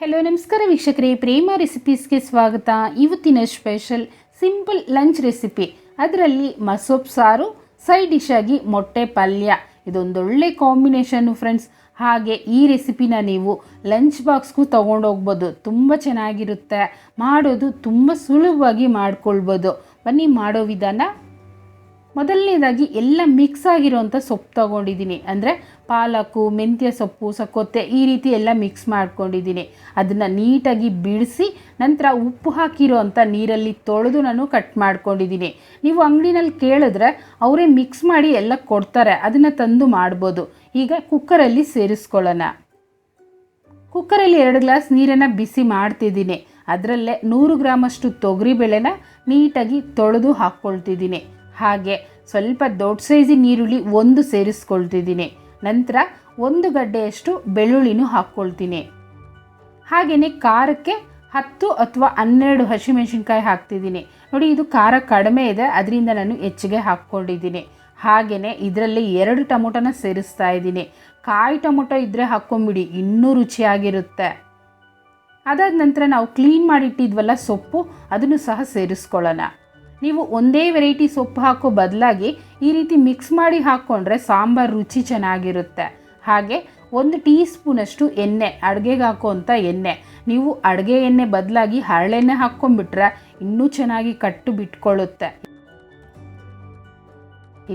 Hello ನಮಸ್ಕಾರ ವೀಕ್ಷಕರೇ, ಪ್ರೇಮ ರೆಸಿಪೀಸ್ಗೆ ಸ್ವಾಗತ. ಇವತ್ತಿನ ಸ್ಪೆಷಲ್ ಸಿಂಪಲ್ ಲಂಚ್ ರೆಸಿಪಿ, ಅದರಲ್ಲಿ ಮಸೊಪ್ಪು ಸಾರು, ಸೈಡ್ ಡಿಶ್ ಆಗಿ ಮೊಟ್ಟೆ ಪಲ್ಯ. ಇದೊಂದೊಳ್ಳೆ ಕಾಂಬಿನೇಷನ್ನು ಫ್ರೆಂಡ್ಸ್. ಹಾಗೆ ಈ ರೆಸಿಪಿನ ನೀವು ಲಂಚ್ ಬಾಕ್ಸ್ಗೂ ತೊಗೊಂಡೋಗ್ಬೋದು. ತುಂಬ ಚೆನ್ನಾಗಿರುತ್ತೆ, ಮಾಡೋದು ತುಂಬ ಸುಲಭವಾಗಿ ಮಾಡ್ಕೊಳ್ಬೋದು. ಬನ್ನಿ ಮಾಡೋ ವಿಧಾನ. ಮೊದಲನೇದಾಗಿ ಎಲ್ಲ ಮಿಕ್ಸ್ ಆಗಿರೋಂಥ ಸೊಪ್ಪು ತೊಗೊಂಡಿದ್ದೀನಿ. ಅಂದರೆ ಪಾಲಕು, ಮೆಂತ್ಯ ಸೊಪ್ಪು, ಸಕ್ಕೊತ್ತೆ ಈ ರೀತಿ ಎಲ್ಲ ಮಿಕ್ಸ್ ಮಾಡ್ಕೊಂಡಿದ್ದೀನಿ. ಅದನ್ನು ನೀಟಾಗಿ ಬಿಡಿಸಿ ನಂತರ ಉಪ್ಪು ಹಾಕಿರೋ ಅಂಥ ನೀರಲ್ಲಿ ತೊಳೆದು ನಾನು ಕಟ್ ಮಾಡ್ಕೊಂಡಿದ್ದೀನಿ. ನೀವು ಅಂಗಡಿನಲ್ಲಿ ಕೇಳಿದ್ರೆ ಅವರೇ ಮಿಕ್ಸ್ ಮಾಡಿ ಎಲ್ಲ ಕೊಡ್ತಾರೆ, ಅದನ್ನು ತಂದು ಮಾಡ್ಬೋದು. ಈಗ ಕುಕ್ಕರಲ್ಲಿ ಸೇರಿಸ್ಕೊಳ್ಳೋಣ. ಕುಕ್ಕರಲ್ಲಿ 2 ಗ್ಲಾಸ್ ನೀರನ್ನು ಬಿಸಿ ಮಾಡ್ತಿದ್ದೀನಿ. ಅದರಲ್ಲೇ 100 ಗ್ರಾಮಷ್ಟು ತೊಗರಿಬೇಳೆನ ನೀಟಾಗಿ ತೊಳೆದು ಹಾಕ್ಕೊಳ್ತಿದ್ದೀನಿ. ಹಾಗೆ ಸ್ವಲ್ಪ ದೊಡ್ಡ ಸೈಜಿನ ಈರುಳ್ಳಿ 1 ಸೇರಿಸ್ಕೊಳ್ತಿದ್ದೀನಿ. ನಂತರ 1 ಗಡ್ಡೆಯಷ್ಟು ಬೆಳ್ಳುಳ್ಳಿನೂ ಹಾಕ್ಕೊಳ್ತೀನಿ. ಹಾಗೆಯೇ ಖಾರಕ್ಕೆ 10 ಅಥವಾ 12 ಹಸಿಮೆಣಸಿನ್ಕಾಯಿ ಹಾಕ್ತಿದ್ದೀನಿ. ನೋಡಿ, ಇದು ಖಾರ ಕಡಿಮೆ ಇದೆ, ಅದರಿಂದ ನಾನು ಹೆಚ್ಚಿಗೆ ಹಾಕ್ಕೊಂಡಿದ್ದೀನಿ. ಹಾಗೆಯೇ ಇದರಲ್ಲಿ 2 ಟೊಮೊಟೊನ ಸೇರಿಸ್ತಾ ಇದ್ದೀನಿ. ಕಾಯಿ ಟೊಮೊಟೊ ಇದ್ದರೆ ಹಾಕ್ಕೊಂಬಿಡಿ, ಇನ್ನೂ ರುಚಿಯಾಗಿರುತ್ತೆ. ಅದಾದ ನಂತರ ನಾವು ಕ್ಲೀನ್ ಮಾಡಿಟ್ಟಿದ್ವಲ್ಲ ಸೊಪ್ಪು, ಅದನ್ನು ಸಹ ಸೇರಿಸ್ಕೊಳ್ಳೋಣ. ನೀವು ಒಂದೇ ವೆರೈಟಿ ಸೊಪ್ಪು ಹಾಕೋ ಬದಲಾಗಿ ಈ ರೀತಿ ಮಿಕ್ಸ್ ಮಾಡಿ ಹಾಕ್ಕೊಂಡ್ರೆ ಸಾಂಬಾರು ರುಚಿ ಚೆನ್ನಾಗಿರುತ್ತೆ. ಹಾಗೆ 1 ಟೀ ಸ್ಪೂನಷ್ಟು ಎಣ್ಣೆ, ಅಡುಗೆಗೆ ಹಾಕೋವಂಥ ಎಣ್ಣೆ. ನೀವು ಅಡುಗೆ ಎಣ್ಣೆ ಬದಲಾಗಿ ಹರಳೆಣ್ಣೆ ಹಾಕ್ಕೊಂಡ್ಬಿಟ್ರೆ ಇನ್ನೂ ಚೆನ್ನಾಗಿ ಕಟ್ಟು ಬಿಟ್ಕೊಳ್ಳುತ್ತೆ.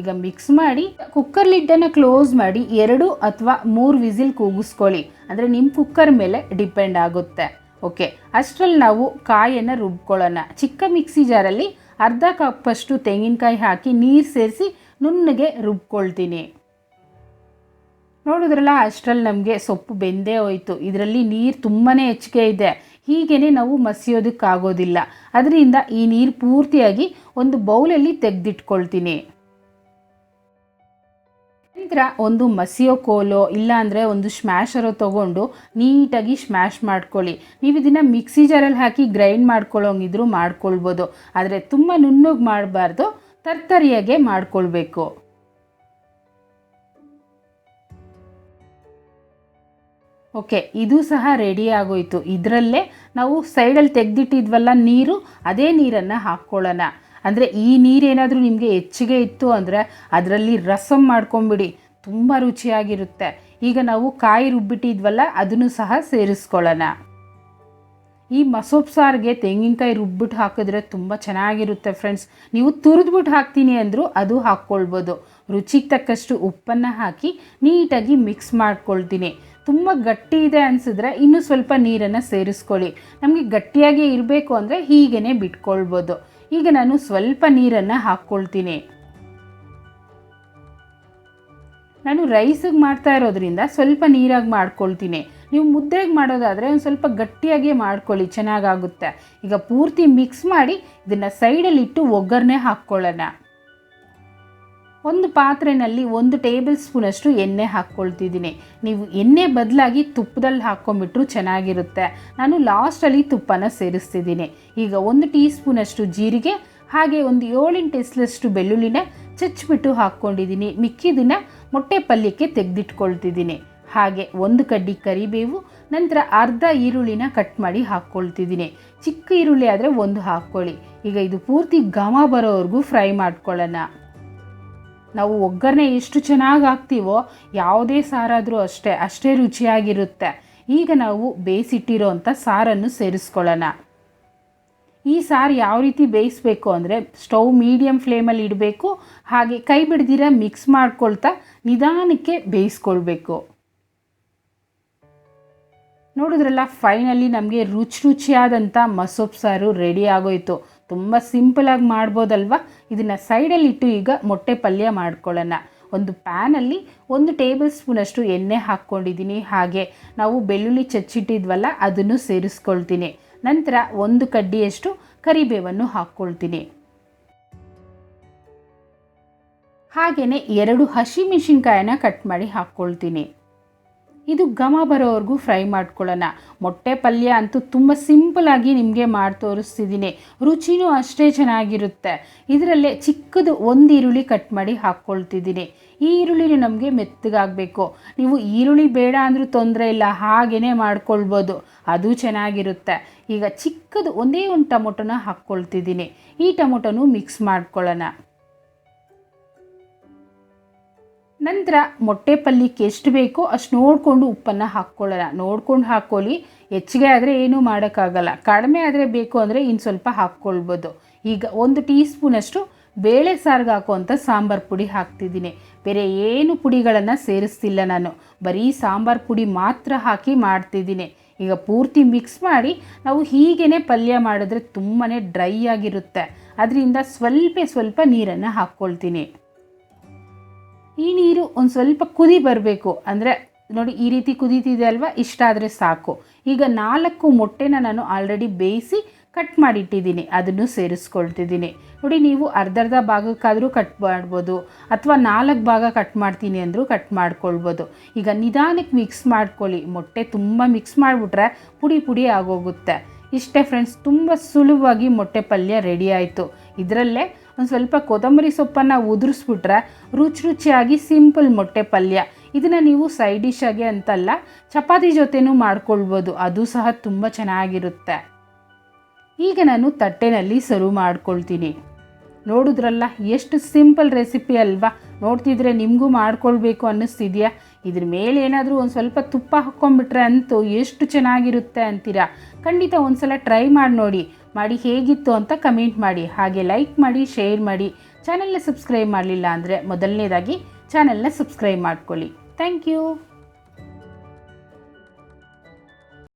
ಈಗ ಮಿಕ್ಸ್ ಮಾಡಿ ಕುಕ್ಕರ್ ಲಿಡ್ಡನ್ನು ಕ್ಲೋಸ್ ಮಾಡಿ 2 ಅಥವಾ 3 ವಿಸಿಲ್ ಕೂಗಿಸ್ಕೊಳ್ಳಿ. ಅಂದರೆ ನಿಮ್ಮ ಕುಕ್ಕರ್ ಮೇಲೆ ಡಿಪೆಂಡ್ ಆಗುತ್ತೆ. ಓಕೆ, ಅಷ್ಟರಲ್ಲಿ ನಾವು ಕಾಯನ್ನು ರುಬ್ಕೊಳ್ಳೋಣ. ಚಿಕ್ಕ ಮಿಕ್ಸಿ ಜಾರಲ್ಲಿ ಅರ್ಧ ಕಪ್ಪಷ್ಟು ತೆಂಗಿನಕಾಯಿ ಹಾಕಿ ನೀರು ಸೇರಿಸಿ ನುಣ್ಣಗೆ ರುಬ್ಕೊಳ್ತೀನಿ. ನೋಡಿದ್ರಲ್ಲ, ಅಷ್ಟರಲ್ಲಿ ನಮಗೆ ಸೊಪ್ಪು ಬೆಂದೇ ಹೋಯಿತು. ಇದರಲ್ಲಿ ನೀರು ತುಂಬಾ ಹೆಚ್ಚಿಗೆ ಇದೆ, ಹೀಗೇ ನಾವು ಮಸಿಯೋದಕ್ಕಾಗೋದಿಲ್ಲ. ಅದರಿಂದ ಈ ನೀರು ಪೂರ್ತಿಯಾಗಿ ಒಂದು ಬೌಲಲ್ಲಿ ತೆಗೆದಿಟ್ಕೊಳ್ತೀನಿ. ನಂತರ ಒಂದು ಮಸಿಯೋ ಕೋಲೋ ಇಲ್ಲಾಂದರೆ ಒಂದು ಸ್ಮ್ಯಾಶರೋ ತೊಗೊಂಡು ನೀಟಾಗಿ ಸ್ಮ್ಯಾಶ್ ಮಾಡ್ಕೊಳ್ಳಿ. ನೀವು ಇದನ್ನು ಮಿಕ್ಸಿ ಜಾರಲ್ಲಿ ಹಾಕಿ ಗ್ರೈಂಡ್ ಮಾಡ್ಕೊಳ್ಳೋಂಗಿದ್ರು ಮಾಡ್ಕೊಳ್ಬೋದು. ಆದರೆ ತುಂಬ ನುಣ್ಣಗೆ ಮಾಡಬಾರ್ದು, ತರ್ತರಿಯಾಗೆ ಮಾಡ್ಕೊಳ್ಬೇಕು. ಓಕೆ, ಇದು ಸಹ ರೆಡಿ ಆಗೋಯ್ತು. ಇದರಲ್ಲೇ ನಾವು ಸೈಡಲ್ಲಿ ತೆಗೆದಿಟ್ಟಿದ್ವಲ್ಲ ನೀರು, ಅದೇ ನೀರನ್ನು ಹಾಕ್ಕೊಳ್ಳೋಣ. ಅಂದರೆ ಈ ನೀರೇನಾದರೂ ನಿಮಗೆ ಹೆಚ್ಚಿಗೆ ಇತ್ತು ಅಂದರೆ ಅದರಲ್ಲಿ ರಸಮ್ ಮಾಡ್ಕೊಂಬಿಡಿ, ತುಂಬ ರುಚಿಯಾಗಿರುತ್ತೆ. ಈಗ ನಾವು ಕಾಯಿ ರುಬ್ಬಿಟ್ಟಿದ್ವಲ್ಲ, ಅದನ್ನು ಸಹ ಸೇರಿಸ್ಕೊಳ್ಳೋಣ. ಈ ಮಸೊಪ್ಪು ಸಾರಿಗೆ ತೆಂಗಿನಕಾಯಿ ರುಬ್ಬಿಟ್ಟು ಹಾಕಿದ್ರೆ ತುಂಬ ಚೆನ್ನಾಗಿರುತ್ತೆ ಫ್ರೆಂಡ್ಸ್. ನೀವು ತುರಿದ್ಬಿಟ್ಟು ಹಾಕ್ತೀನಿ ಅಂದರೂ ಅದು ಹಾಕ್ಕೊಳ್ಬೋದು. ರುಚಿಗೆ ತಕ್ಕಷ್ಟು ಉಪ್ಪನ್ನು ಹಾಕಿ ನೀಟಾಗಿ ಮಿಕ್ಸ್ ಮಾಡ್ಕೊಳ್ತೀನಿ. ತುಂಬ ಗಟ್ಟಿ ಇದೆ ಅನಿಸಿದ್ರೆ ಇನ್ನೂ ಸ್ವಲ್ಪ ನೀರನ್ನು ಸೇರಿಸ್ಕೊಳ್ಳಿ. ನಮಗೆ ಗಟ್ಟಿಯಾಗಿ ಇರಬೇಕು ಅಂದರೆ ಹೀಗೇ ಬಿಟ್ಕೊಳ್ಬೋದು. ಈಗ ನಾನು ಸ್ವಲ್ಪ ನೀರನ್ನು ಹಾಕ್ಕೊಳ್ತೀನಿ. ನಾನು ರೈಸಿಗೆ ಮಾಡ್ತಾ ಇರೋದ್ರಿಂದ ಸ್ವಲ್ಪ ನೀರಾಗಿ ಮಾಡ್ಕೊಳ್ತೀನಿ. ನೀವು ಮುದ್ದೆಗೆ ಮಾಡೋದಾದರೆ ಒಂದು ಸ್ವಲ್ಪ ಗಟ್ಟಿಯಾಗಿ ಮಾಡ್ಕೊಳ್ಳಿ, ಚೆನ್ನಾಗಾಗುತ್ತೆ. ಈಗ ಪೂರ್ತಿ ಮಿಕ್ಸ್ ಮಾಡಿ ಇದನ್ನು ಸೈಡಲ್ಲಿ ಇಟ್ಟು ಒಗ್ಗರಣೆ ಹಾಕ್ಕೊಳ್ಳೋಣ. ಒಂದು ಪಾತ್ರೆಯಲ್ಲಿ 1 ಟೇಬಲ್ ಸ್ಪೂನಷ್ಟು ಎಣ್ಣೆ ಹಾಕ್ಕೊಳ್ತಿದ್ದೀನಿ. ನೀವು ಎಣ್ಣೆ ಬದಲಾಗಿ ತುಪ್ಪದಲ್ಲಿ ಹಾಕ್ಕೊಂಬಿಟ್ರು ಚೆನ್ನಾಗಿರುತ್ತೆ. ನಾನು ಲಾಸ್ಟಲ್ಲಿ ತುಪ್ಪನ ಸೇರಿಸ್ತಿದ್ದೀನಿ. ಈಗ 1 ಟೀ ಸ್ಪೂನಷ್ಟು ಜೀರಿಗೆ, ಹಾಗೆ ಒಂದು 7-8 ಎಸಳಷ್ಟು ಬೆಳ್ಳುಳ್ಳಿನ ಚಚ್ಚಿಬಿಟ್ಟು ಹಾಕ್ಕೊಂಡಿದ್ದೀನಿ. ಮಿಕ್ಕಿದನ್ನು ಮೊಟ್ಟೆ ಪಲ್ಯಕ್ಕೆ ತೆಗೆದಿಟ್ಕೊಳ್ತಿದ್ದೀನಿ. ಹಾಗೆ 1 ಕಡ್ಡಿ ಕರಿಬೇವು, ನಂತರ ಅರ್ಧ ಈರುಳ್ಳಿನ ಕಟ್ ಮಾಡಿ ಹಾಕ್ಕೊಳ್ತಿದ್ದೀನಿ. ಚಿಕ್ಕ ಈರುಳ್ಳಿ ಆದರೆ 1 ಹಾಕ್ಕೊಳ್ಳಿ. ಈಗ ಇದು ಪೂರ್ತಿ ಘಮ ಬರೋವರೆಗೂ ಫ್ರೈ ಮಾಡ್ಕೊಳ್ಳೋಣ. ನಾವು ಒಗ್ಗರಣೆ ಎಷ್ಟು ಚೆನ್ನಾಗಿ ಹಾಕ್ತೀವೋ ಯಾವುದೇ ಸಾರಾದರೂ ಅಷ್ಟೇ ರುಚಿಯಾಗಿರುತ್ತೆ. ಈಗ ನಾವು ಬೇಯಿಸಿಟ್ಟಿರೋ ಅಂಥ ಸಾರನ್ನು ಸೇರಿಸ್ಕೊಳ್ಳೋಣ. ಈ ಸಾರು ಯಾವ ರೀತಿ ಬೇಯಿಸಬೇಕು ಅಂದರೆ ಸ್ಟವ್ ಮೀಡಿಯಮ್ ಫ್ಲೇಮಲ್ಲಿ ಇಡಬೇಕು. ಹಾಗೆ ಕೈ ಬಿಡ್ದಿರ ಮಿಕ್ಸ್ ಮಾಡ್ಕೊಳ್ತಾ ನಿಧಾನಕ್ಕೆ ಬೇಯಿಸ್ಕೊಳ್ಬೇಕು. ನೋಡಿದ್ರಲ್ಲ, ಫೈನಲಿ ನಮಗೆ ರುಚಿಯಾದಂಥ ಮಸೊಪ್ಪು ಸಾರು ರೆಡಿ ಆಗೋಯ್ತು. ತುಂಬ ಸಿಂಪಲಾಗಿ ಮಾಡ್ಬೋದಲ್ವ. ಇದನ್ನು ಸೈಡಲ್ಲಿ ಇಟ್ಟು ಈಗ ಮೊಟ್ಟೆ ಪಲ್ಯ ಮಾಡ್ಕೊಳ್ಳೋಣ. ಒಂದು ಪ್ಯಾನಲ್ಲಿ 1 ಟೇಬಲ್ ಸ್ಪೂನಷ್ಟು ಎಣ್ಣೆ ಹಾಕ್ಕೊಂಡಿದ್ದೀನಿ. ಹಾಗೆ ನಾವು ಬೆಳ್ಳುಳ್ಳಿ ಚಚ್ಚಿಟ್ಟಿದ್ವಲ್ಲ, ಅದನ್ನು ಸೇರಿಸ್ಕೊಳ್ತೀನಿ. ನಂತರ 1 ಕಡ್ಡಿಯಷ್ಟು ಕರಿಬೇವನ್ನು ಹಾಕ್ಕೊಳ್ತೀನಿ. ಹಾಗೆಯೇ 2 ಹಸಿಮೆಣಸಿನ್ಕಾಯಿನ ಕಟ್ ಮಾಡಿ ಹಾಕ್ಕೊಳ್ತೀನಿ. ಇದು ಘಮ ಬರೋವರೆಗೂ ಫ್ರೈ ಮಾಡ್ಕೊಳ್ಳೋಣ. ಮೊಟ್ಟೆ ಪಲ್ಯ ಅಂತೂ ತುಂಬ ಸಿಂಪಲಾಗಿ ನಿಮಗೆ ಮಾಡಿ ತೋರಿಸ್ತಿದ್ದೀನಿ. ರುಚಿನೂ ಅಷ್ಟೇ ಚೆನ್ನಾಗಿರುತ್ತೆ. ಇದರಲ್ಲೇ ಚಿಕ್ಕದು 1 ಈರುಳ್ಳಿ ಕಟ್ ಮಾಡಿ ಹಾಕ್ಕೊಳ್ತಿದ್ದೀನಿ. ಈ ಈರುಳ್ಳಿನೂ ನಮಗೆ ಮೆತ್ತಗಾಗಬೇಕು. ನೀವು ಈರುಳ್ಳಿ ಬೇಡ ಅಂದರೂ ತೊಂದರೆ ಇಲ್ಲ, ಹಾಗೇ ಮಾಡ್ಕೊಳ್ಬೋದು, ಅದು ಚೆನ್ನಾಗಿರುತ್ತೆ. ಈಗ ಚಿಕ್ಕದು ಒಂದೇ ಒಂದು ಟೊಮೊಟೊನ ಹಾಕ್ಕೊಳ್ತಿದ್ದೀನಿ. ಈ ಟೊಮೊಟೊನು ಮಿಕ್ಸ್ ಮಾಡ್ಕೊಳ್ಳೋಣ. ನಂತರ ಮೊಟ್ಟೆ ಪಲ್ಯಕ್ಕೆ ಎಷ್ಟು ಬೇಕೋ ಅಷ್ಟು ನೋಡಿಕೊಂಡು ಉಪ್ಪನ್ನು ಹಾಕ್ಕೊಳ್ಳೋಣ. ನೋಡ್ಕೊಂಡು ಹಾಕ್ಕೊಳ್ಳಿ, ಹೆಚ್ಚಿಗೆ ಆದರೆ ಏನೂ ಮಾಡೋಕ್ಕಾಗಲ್ಲ, ಕಡಿಮೆ ಆದರೆ ಬೇಕು ಅಂದರೆ ಇನ್ನು ಸ್ವಲ್ಪ ಹಾಕ್ಕೊಳ್ಬೋದು. ಈಗ 1 ಟೀ ಸ್ಪೂನಷ್ಟು ಬೇಳೆ ಸಾರಿಗೆ ಹಾಕುವಂಥ ಸಾಂಬಾರು ಪುಡಿ ಹಾಕ್ತಿದ್ದೀನಿ. ಬೇರೆ ಏನು ಪುಡಿಗಳನ್ನು ಸೇರಿಸ್ತಿಲ್ಲ ನಾನು, ಬರೀ ಸಾಂಬಾರು ಪುಡಿ ಮಾತ್ರ ಹಾಕಿ ಮಾಡ್ತಿದ್ದೀನಿ. ಈಗ ಪೂರ್ತಿ ಮಿಕ್ಸ್ ಮಾಡಿ ನಾವು ಹೀಗೇ ಪಲ್ಯ ಮಾಡಿದ್ರೆ ತುಂಬಾ ಡ್ರೈ ಆಗಿರುತ್ತೆ. ಅದರಿಂದ ಸ್ವಲ್ಪ ನೀರನ್ನು ಹಾಕ್ಕೊಳ್ತೀನಿ. ಈ ನೀರು ಒಂದು ಸ್ವಲ್ಪ ಕುದಿ ಬರಬೇಕು, ಅಂದರೆ ನೋಡಿ ಈ ರೀತಿ ಕುದೀತಿದೆ ಅಲ್ವಾ, ಇಷ್ಟ ಆದರೆ ಸಾಕು. ಈಗ 4 ಮೊಟ್ಟೆನ ನಾನು ಆಲ್ರೆಡಿ ಬೇಯಿಸಿ ಕಟ್ ಮಾಡಿಟ್ಟಿದ್ದೀನಿ, ಅದನ್ನು ಸೇರಿಸ್ಕೊಳ್ತಿದ್ದೀನಿ. ನೋಡಿ, ನೀವು ಅರ್ಧ ಭಾಗಕ್ಕಾದರೂ ಕಟ್ ಮಾಡ್ಬೋದು, ಅಥವಾ 4 ಭಾಗ ಕಟ್ ಮಾಡ್ತೀನಿ ಅಂದರೂ ಕಟ್ ಮಾಡ್ಕೊಳ್ಬೋದು. ಈಗ ನಿಧಾನಕ್ಕೆ ಮಿಕ್ಸ್ ಮಾಡ್ಕೊಳ್ಳಿ, ಮೊಟ್ಟೆ ತುಂಬ ಮಿಕ್ಸ್ ಮಾಡಿಬಿಟ್ರೆ ಪುಡಿ ಆಗೋಗುತ್ತೆ. ಇಷ್ಟೇ ಫ್ರೆಂಡ್ಸ್, ತುಂಬ ಸುಲಭವಾಗಿ ಮೊಟ್ಟೆ ಪಲ್ಯ ರೆಡಿ ಆಯಿತು. ಇದರಲ್ಲೇ ಒಂದು ಸ್ವಲ್ಪ ಕೊತ್ತಂಬರಿ ಸೊಪ್ಪನ್ನು ಉದುರಿಸ್ಬಿಟ್ರೆ ರುಚಿಯಾಗಿ ಸಿಂಪಲ್ ಮೊಟ್ಟೆ ಪಲ್ಯ. ಇದನ್ನು ನೀವು ಸೈಡ್ ಡಿಶ್ ಆಗಿ ಅಂತಲ್ಲ, ಚಪಾತಿ ಜೊತೆನೂ ಮಾಡ್ಕೊಳ್ಬೋದು, ಅದು ಸಹ ತುಂಬ ಚೆನ್ನಾಗಿರುತ್ತೆ. ಈಗ ನಾನು ತಟ್ಟೆನಲ್ಲಿ ಸರ್ವ್ ಮಾಡ್ಕೊಳ್ತೀನಿ. ನೋಡಿದ್ರಲ್ಲ, ಎಷ್ಟು ಸಿಂಪಲ್ ರೆಸಿಪಿ ಅಲ್ವಾ? ನೋಡ್ತಿದ್ರೆ ನಿಮಗೂ ಮಾಡ್ಕೊಳ್ಬೇಕು ಅನ್ನಿಸ್ತಿದೆಯಾ? ಇದ್ರ ಮೇಲೆ ಏನಾದರೂ ಒಂದು ಸ್ವಲ್ಪ ತುಪ್ಪ ಹಾಕ್ಕೊಂಡ್ಬಿಟ್ರೆ ಅಂತೂ ಎಷ್ಟು ಚೆನ್ನಾಗಿರುತ್ತೆ ಅಂತೀರಾ. ಖಂಡಿತ ಒಂದು ಸಲ ಟ್ರೈ ಮಾಡಿ ಹೇಗಿತ್ತು ಅಂತ ಕಮೆಂಟ್ ಮಾಡಿ. ಹಾಗೆ ಲೈಕ್ ಮಾಡಿ, ಶೇರ್ ಮಾಡಿ. ಚಾನಲ್ನ ಸಬ್ಸ್ಕ್ರೈಬ್ ಮಾಡಲಿಲ್ಲ ಅಂದರೆ ಮೊದಲನೇದಾಗಿ ಚಾನಲ್ನ ಸಬ್ಸ್ಕ್ರೈಬ್ ಮಾಡ್ಕೊಳ್ಳಿ. Thank you.